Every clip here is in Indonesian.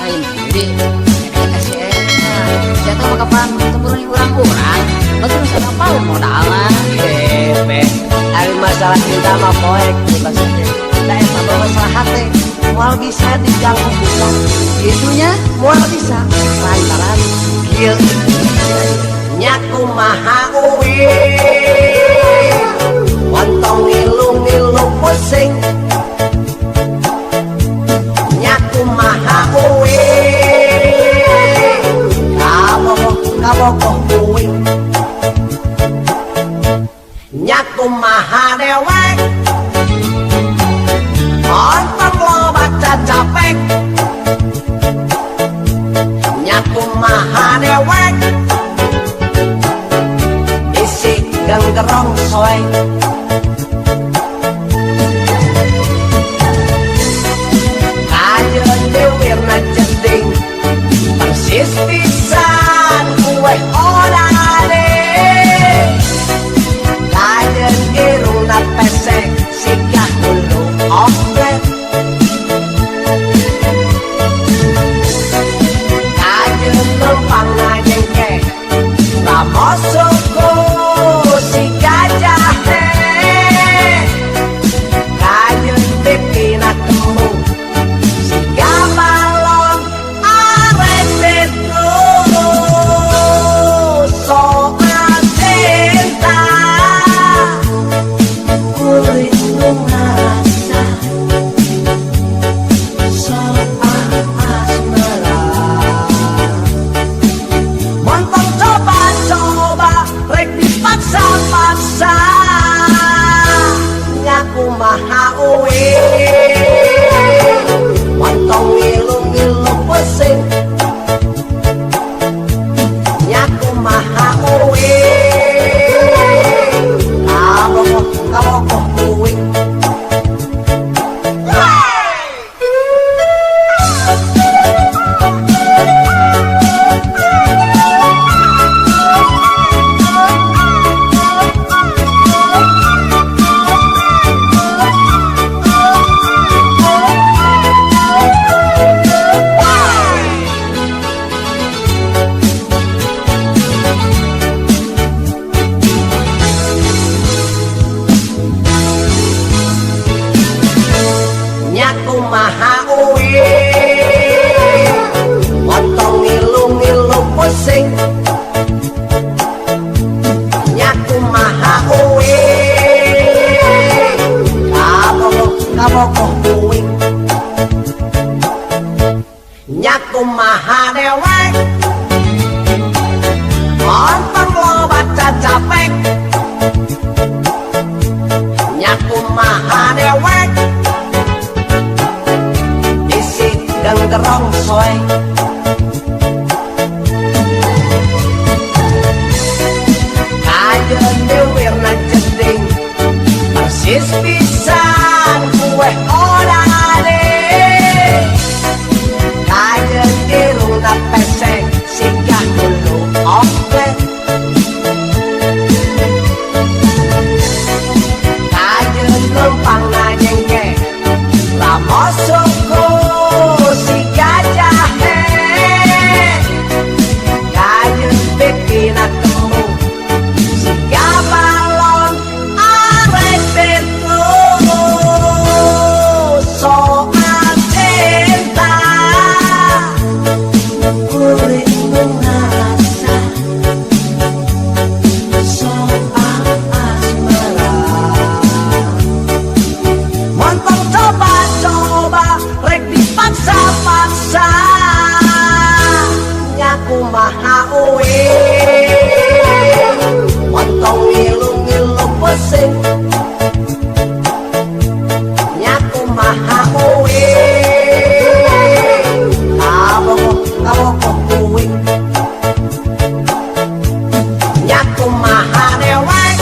lain diri kasih saya tahu kapan temurun orang-orang betul saya apa modalnya hari masalah cinta mah poek maksudnya tidak sama masalah hati mual bisa diganggu bukan itunya mual bisa lantaran kieu nyaku maha uwi wontong ngilu-ngilu pusing nyaku maha uwi kabokok uwing nyaku maha dewek ontong lo baca capek nyaku maha dewek isi genggerong soe kajeun dewirna jeding persis pisan kue orane kajeun irungna pesek sikah dulu oke kajeun lempang ngajengke lamosuku si gajah kajeun pipina temu si gabalon arek betu soal cinta kulit ngerasa soal asmara montong coba-coba rek dipaksa-paksa ngaku maha uwi montong ngilu-ngilu pusing nyaku maha uwi kabokok uwing nyaku maha uwi wontong ngilu-ngilu pusing nyaku maha uwi kabokok uwing nyaku maha dewek wontong lo baca capek nyaku maha dewek genggerong soe kajeun dewirna jeding persis pisan kue orane kajeun irungna pesek sikah dulu oke kajeun lempang ngajengke lamosuku si gajah kajeun pipina temu si gabalon arek betu soal cinta kulit ngerasa soal asmara montong coba-coba rek dipaksa-paksa nyaku maha uwi wontong ngilu-ngilu pusing nyaku maha uwi kabokok uwing nyaku maha dewek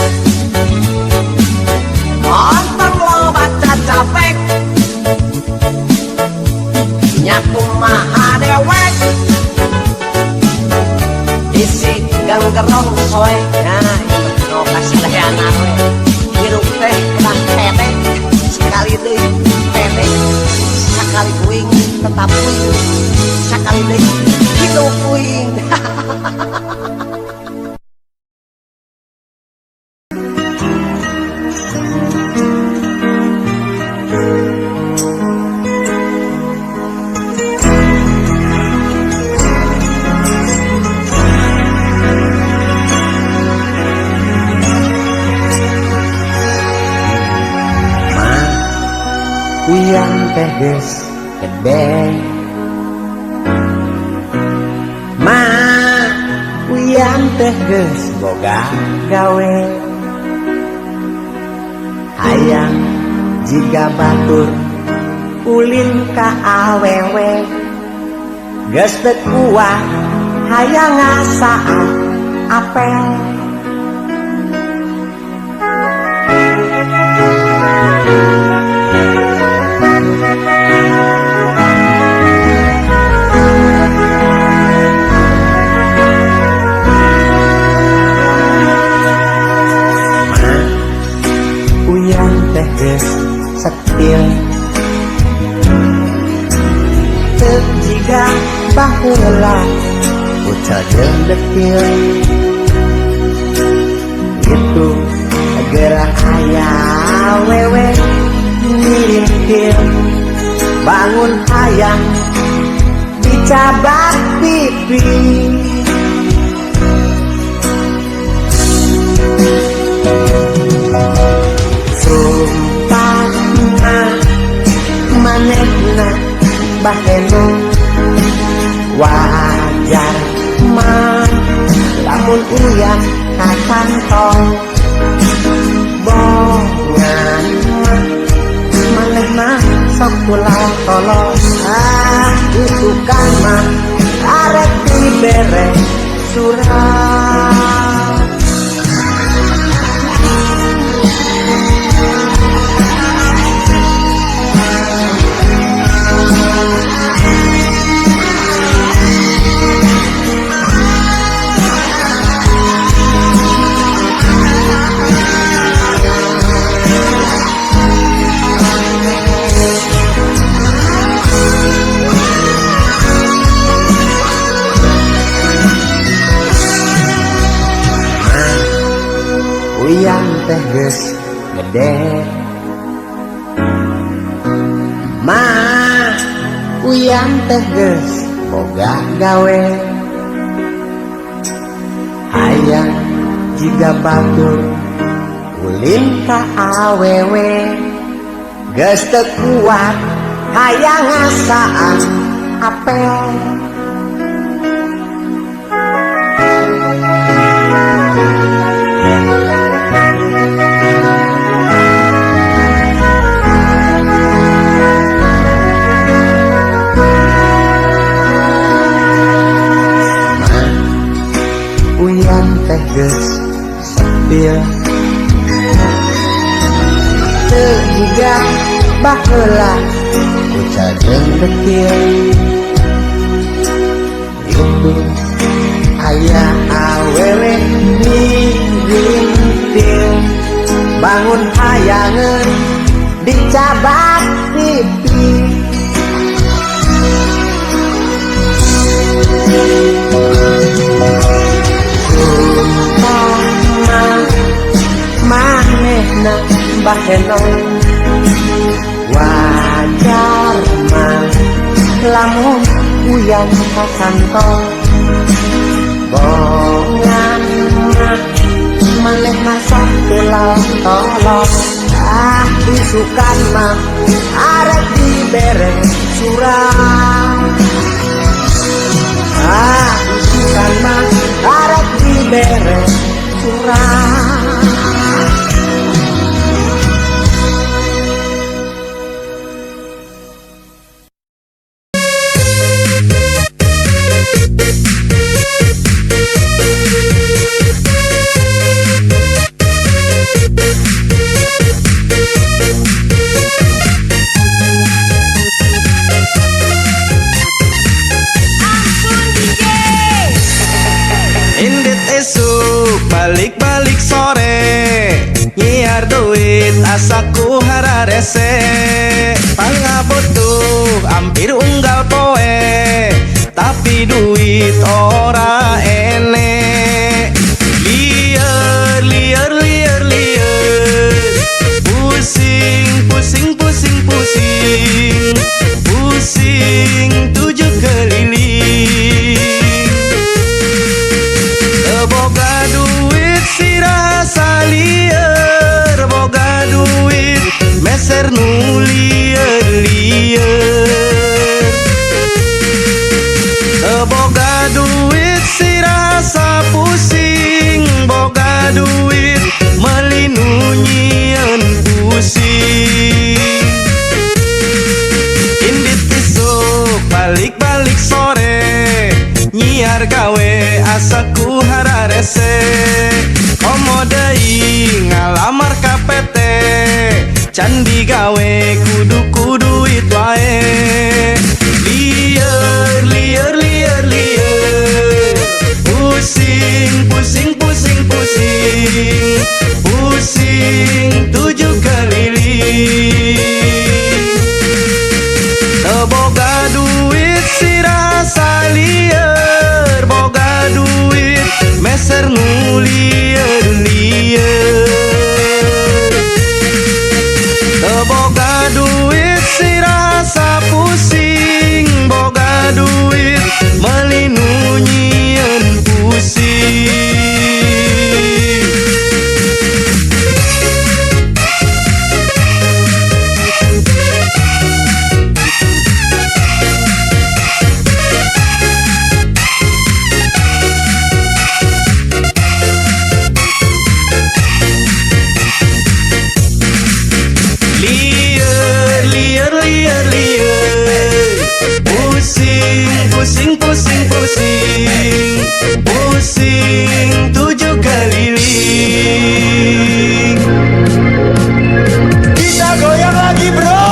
wontong lo baca capek nyaku maha dewek isi genggerong soe nah itu kasih layanan hirup teh udah tete sekali deui tete sekali kuing tetap kuing deh gitu puing. Yang teh geus gede ma yang teh geus boga gawe hayang jiga batur ulin ka awewe geus teu kuat hayang ngasaan apel. Setil teu jiga baheula bocah jeung dekil gitu gerak aya wewe ngiringkil bangun hayang dicabat pipi. Manehna baheno wajar mah lamun uyah ka kantong bongan mah manehna sok pulang tolong isukan mah arek dibere surat. Yang teh geus gede ma uyang teh geus boga gawe hayang jiga batur ulin ka awewe geus teu kuat hayang ngasaan apel. Geus sepil teu jiga baheula bocah jeung dekil itu aya awewe ngirintil bangun hayangeun dicabat pipi. Manehna baheno wajar mah lamun uyang ka kantong bongan mah manehna sok pulang tolong isukan mah arek dibere surat. Isukan mah arek dibere surat. Balik-balik sore nyiar duit asaku hararese pangabutuh hampir unggal poe tapi duit ora enek. Liar, liar, liar, liar, pusing, pusing, pusing, pusing, pusing tujuh keliling. Boga duit si rasa liar, boga duit meser nu liar, liar. Boga duit si rasa pusing, boga duit melinu nyieun pusing. Indit isuk balik-balik sore, nyiar gawe asaku hararese. Komo deui ngalamar ka PT, can digawe kudu duit wae. Liar, liar, liar, liar, pusing, pusing, pusing, pusing, pusing tujuh keliling. Boga duit si rasa liar, boga duit meser nu liar, liar. Boga duit si rasa pusing, boga duit melinu nyieun pusing. Liar, liar, liar, liar, pusing, pusing, pusing, pusing, pusing tujuh keliling. Kita goyang lagi bro.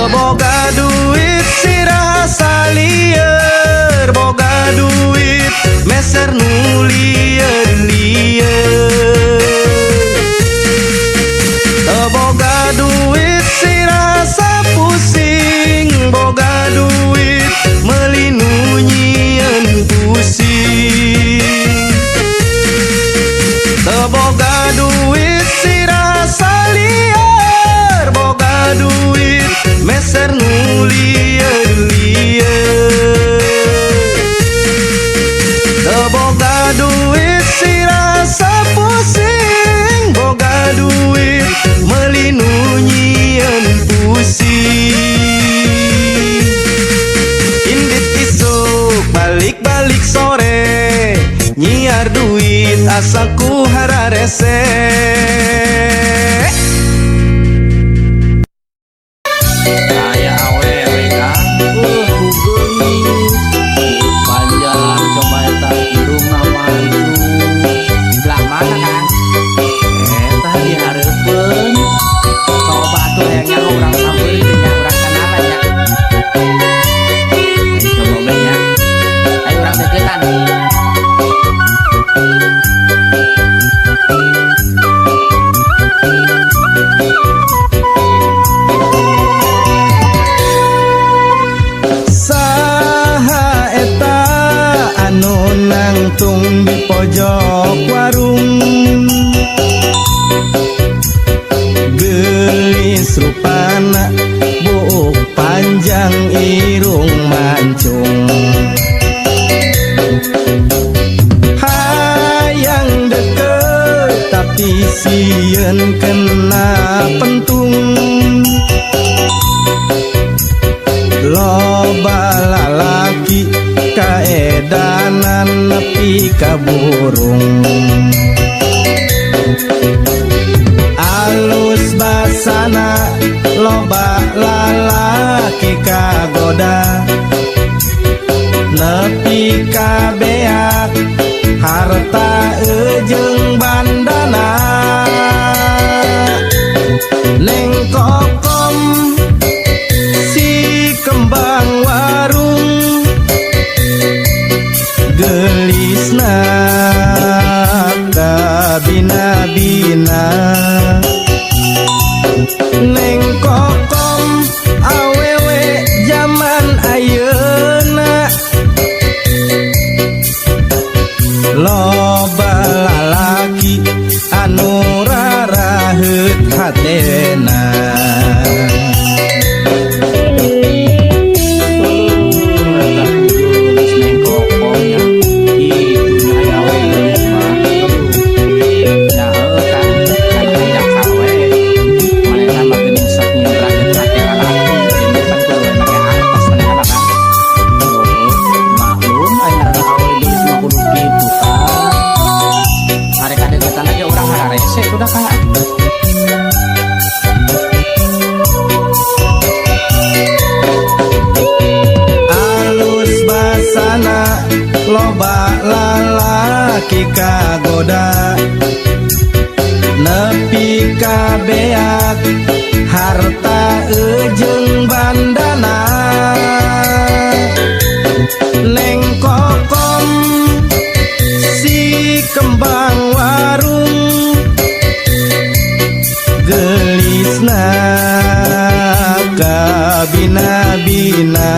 Boga duit si rasa liar, boga duit meser nu liar, liar. Boga duit si rasa pusing, boga duit melinu nyieun pusing. Boga duit si rasa liar, boga duit meser nu liar, liar. Boga duit si rasa pusing, boga duit melinu nyieun pusing. Indit isuk balik-balik sore, nyiar duit asaku hararese. Saya awewe kan panjang coba eta hidung nama itu belah mana kan eta dihareupeun coba tuh yang orang sambil nya orang kanala nya coba nya ayo orang deketan. Saha eta anu nangtung di pojok warung, gelis rupana buuk panjang irung mancung. Hayang deket tapi sieun kena pentung. Loba lalaki kaedanan nepi ka burung. Alus basana loba lalaki kagoda, nepi ka beak harta ejeung bandana. Neng kokom si kembang warung, gelisna ka bina-bina. Neng kokom awewe zaman ayeuna loba lalaki kagoda nepi ka beak harta ujung bandana lengkokom si kembang warung gelisna kabina-bina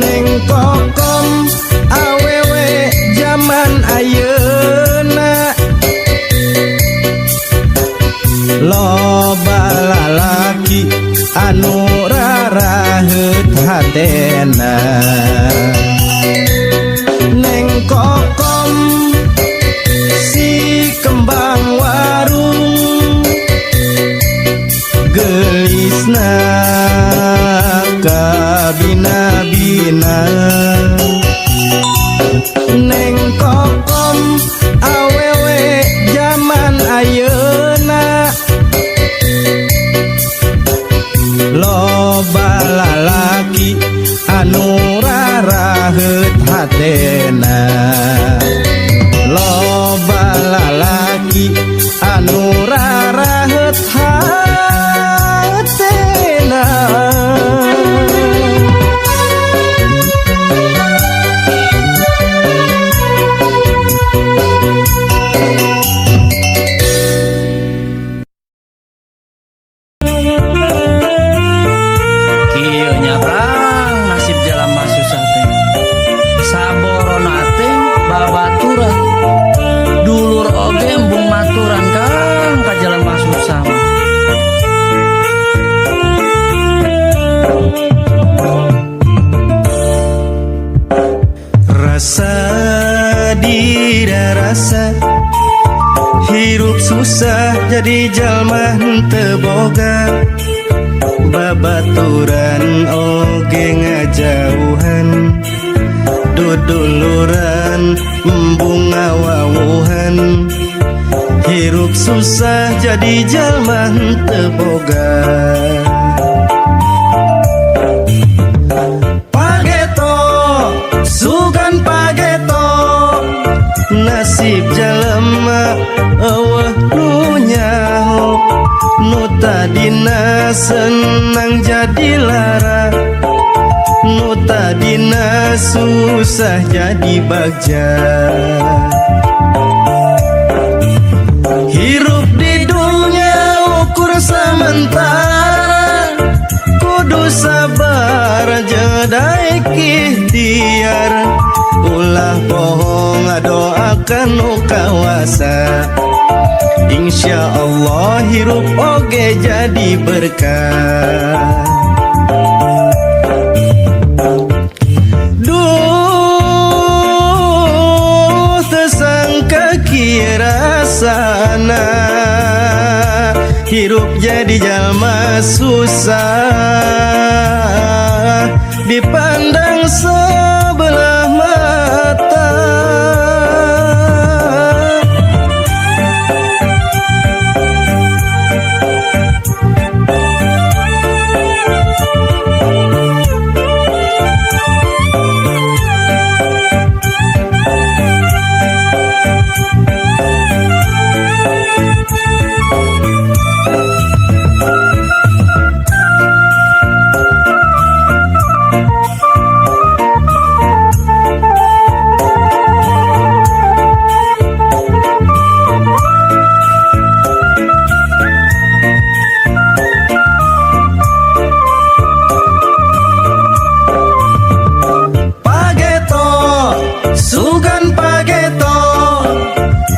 lengkokom awewe zaman ayeuna loba lalaki anu raraheut hatena neng kokom si kembang warung gelisna kabina-bina neng kokom awewe zaman ayeuna loba lalaki anu raraheut hatena loba lalaki anu raraheut hatena Kieu nyabrang nasib jalma susah teh saborona teh babaturan dulur oge embung maturan kang ka jalma susah mah. rasa dirarasa hirup susah jadi jalma henteu boga babaturan oge ngajauhan duduluran embung ngawawuhan hirup susah jadi jalma henteu boga pageto sugan pageto nasib jalema eueuh nu nyaho nu tadina senang jadi lara nu tadina susah jadi bagja hirup di dunia ukur sementara kudu sabar jedai ikhtiar ulah bohong doakan nu kawasa insya Allah hirup oge jadi berkah duh tersangka kira sana hirup jadi jalma susah dipandang sebelah mata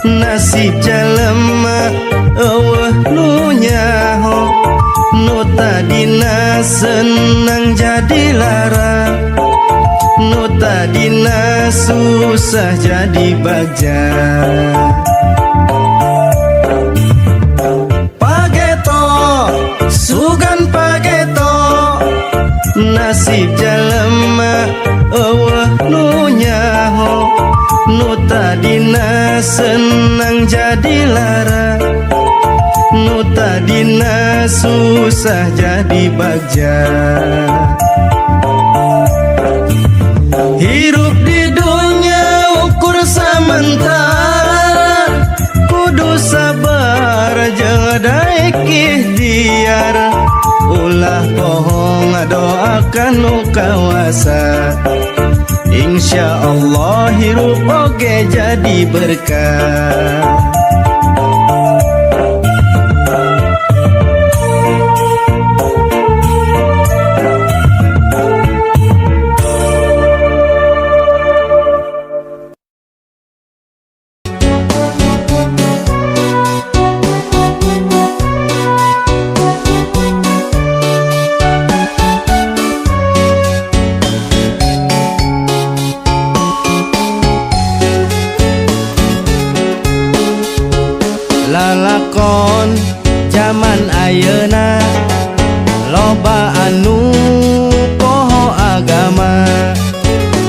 nasib jalema eueuh nu nyaho nu tadina senang jadi lara nu tadina susah jadi bagja pageto sugan pageto nasib jalema eueuh nu nyaho nu tadina senang jadi lara nu tadina susah jadi bagja ikhtiar ulah bohong doakan nu kawasa Insya Allah hirup oge jadi berkah lalakon zaman ayeuna loba anu poho agama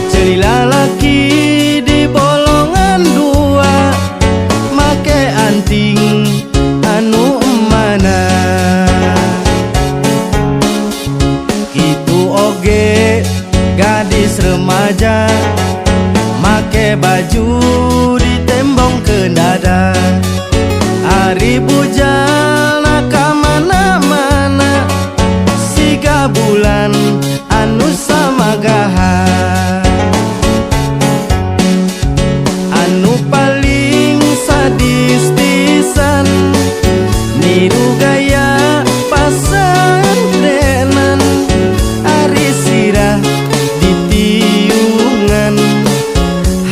ceuli lalaki di bolongan dua make anting anu emana kitu oge gadis remaja make baju ditembong ke dada Ari bujal ka mana-mana siga bulan anu samagaha anu paling sadis pisan niru gaya pasantrenan ari sirah ditiungan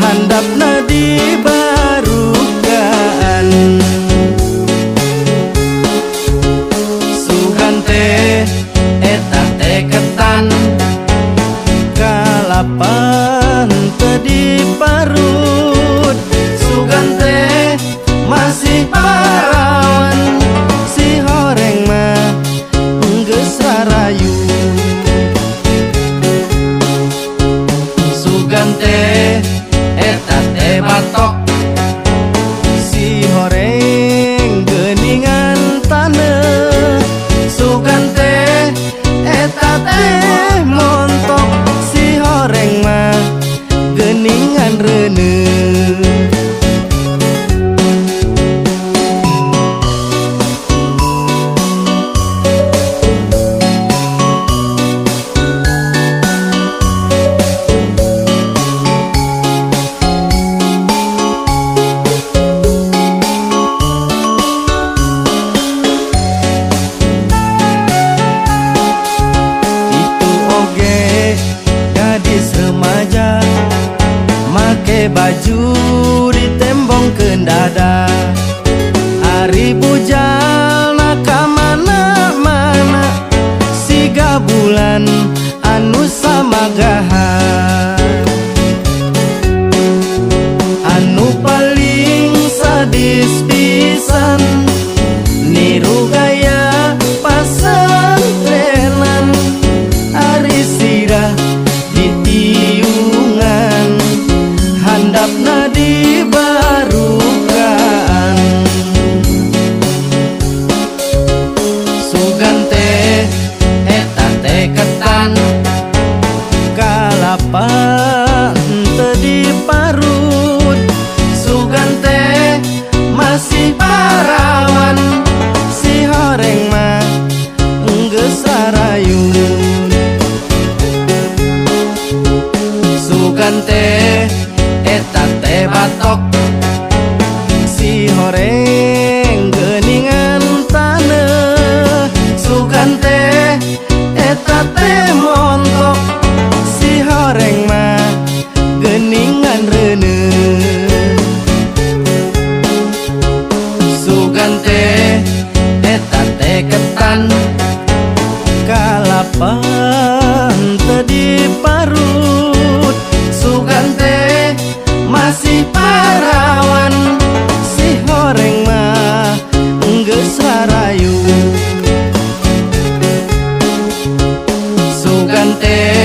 handapna di barugaan eta teh ketan kalapan teu parut sugan teh masih parawan si horeng mah geus rarayu sugan teh eta teh batok si horeng geuningan taneuh sugan teh eta teh montok si horeng mah geuningan reuneuh baju ditembongkeun dada ari bujal ka mana-mana siga bulan anu samagaha anu paling sadis pisan niru gaya pasantrenan ari sirah ditiungan handapna di barugaan sugan teh eta teh ketan kalapan teu diparut sugan teh masih parawan si horeng mah geus sarayun sugan teh eta teh batok si horeng geuningan taneuh sugan teh eta teh montok si horeng mah geuningan reuneuh sugan teh eta teh ketan kalapan teu diparut sugan teh masih parawan si horeng mah geus rarayu sugan teh